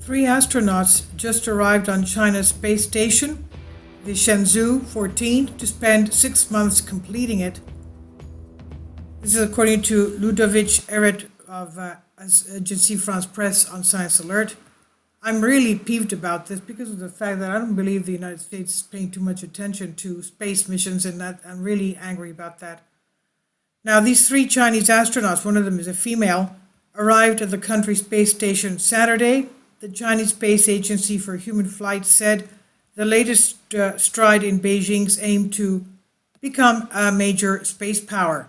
Three astronauts just arrived on China's space station, the Shenzhou 14, to spend 6 months completing it. This is according to Ludovic Eret of Agence France Presse on Science Alert. I'm really peeved about this because of the fact that I don't believe the United States is paying too much attention to space missions, and that I'm really angry about that. Now, these three Chinese astronauts, one of them is a female, arrived at the country's space station Saturday. The Chinese Space Agency for Human Flight said the latest stride in Beijing's aim to become a major space power.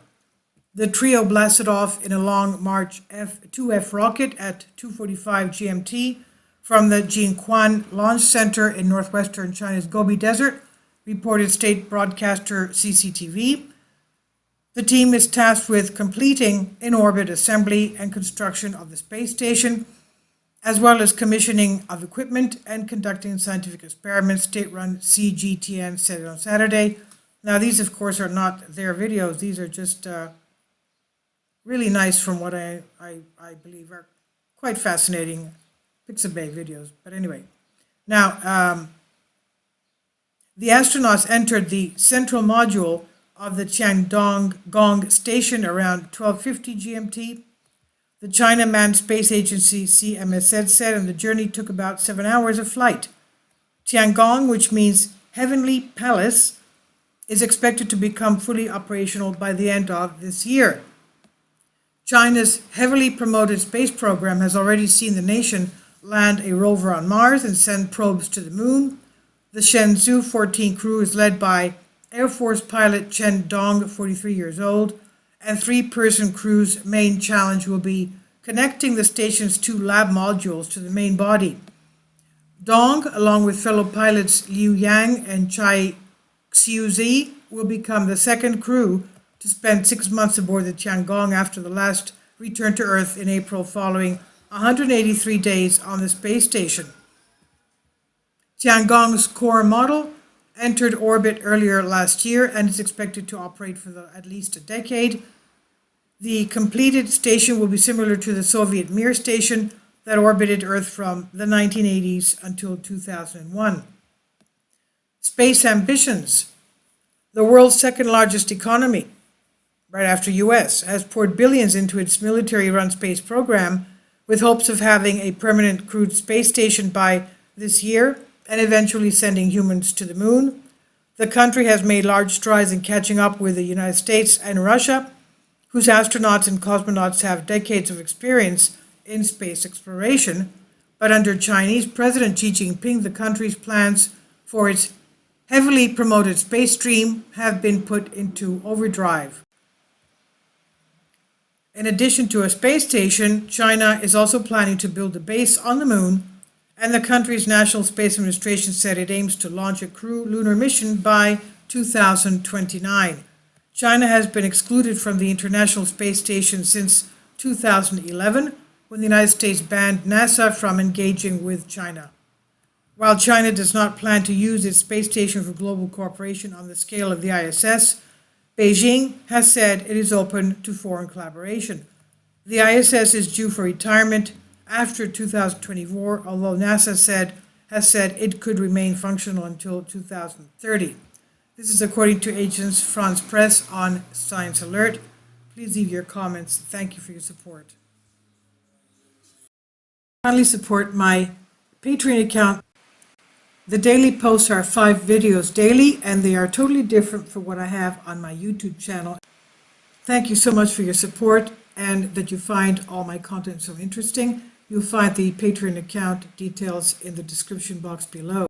The trio blasted off in a Long March 2F rocket at 2:45 GMT from the Jinquan Launch Center in northwestern China's Gobi Desert, reported state broadcaster CCTV. The team is tasked with completing in-orbit assembly and construction of the space station, as well as commissioning of equipment and conducting scientific experiments, state-run CGTN said on Saturday. Now, these, of course, are not their videos. These are just really nice, from what I believe are quite fascinating Pixabay videos. But anyway, now, the astronauts entered the central module of the Tianyong station around 12:50 GMT. The China Manned Space Agency CMSZ said, and the journey took about 7 hours of flight. Tianyong, which means Heavenly Palace, is expected to become fully operational by the end of this year. China's heavily promoted space program has already seen the nation land a rover on Mars and send probes to the moon. The Shenzhou 14 crew is led by Air Force pilot Chen Dong, 43 years old, and three-person crew's main challenge will be connecting the station's two lab modules to the main body. Dong, along with fellow pilots Liu Yang and Chai Xiuzi, will become the second crew to spend 6 months aboard the Tianyong after the last return to Earth in April, following 183 days on the space station. Tianyong's core model entered orbit earlier last year and is expected to operate for at least a decade. The completed station will be similar to the Soviet Mir station that orbited Earth from the 1980s until 2001. Space ambitions. The world's second largest economy, right after US, has poured billions into its military-run space program with hopes of having a permanent crewed space station by this year and eventually sending humans to the moon. The country has made large strides in catching up with the United States and Russia, whose astronauts and cosmonauts have decades of experience in space exploration. But under Chinese President Xi Jinping, the country's plans for its heavily promoted space stream have been put into overdrive. In addition to a space station, China is also planning to build a base on the moon, and the country's National Space Administration said it aims to launch a crew lunar mission by 2029. China has been excluded from the International Space Station since 2011, when the United States banned NASA from engaging with China. While China does not plan to use its space station for global cooperation on the scale of the ISS, Beijing has said it is open to foreign collaboration. The ISS is due for retirement after 2024, although NASA has said it could remain functional until 2030. This is according to Agence France Presse on Science Alert. Please leave your comments. Thank you for your support. Kindly support my Patreon account. The daily posts are 5 videos daily, and they are totally different from what I have on my YouTube channel. Thank you so much for your support and that you find all my content so interesting. You'll find the Patreon account details in the description box below.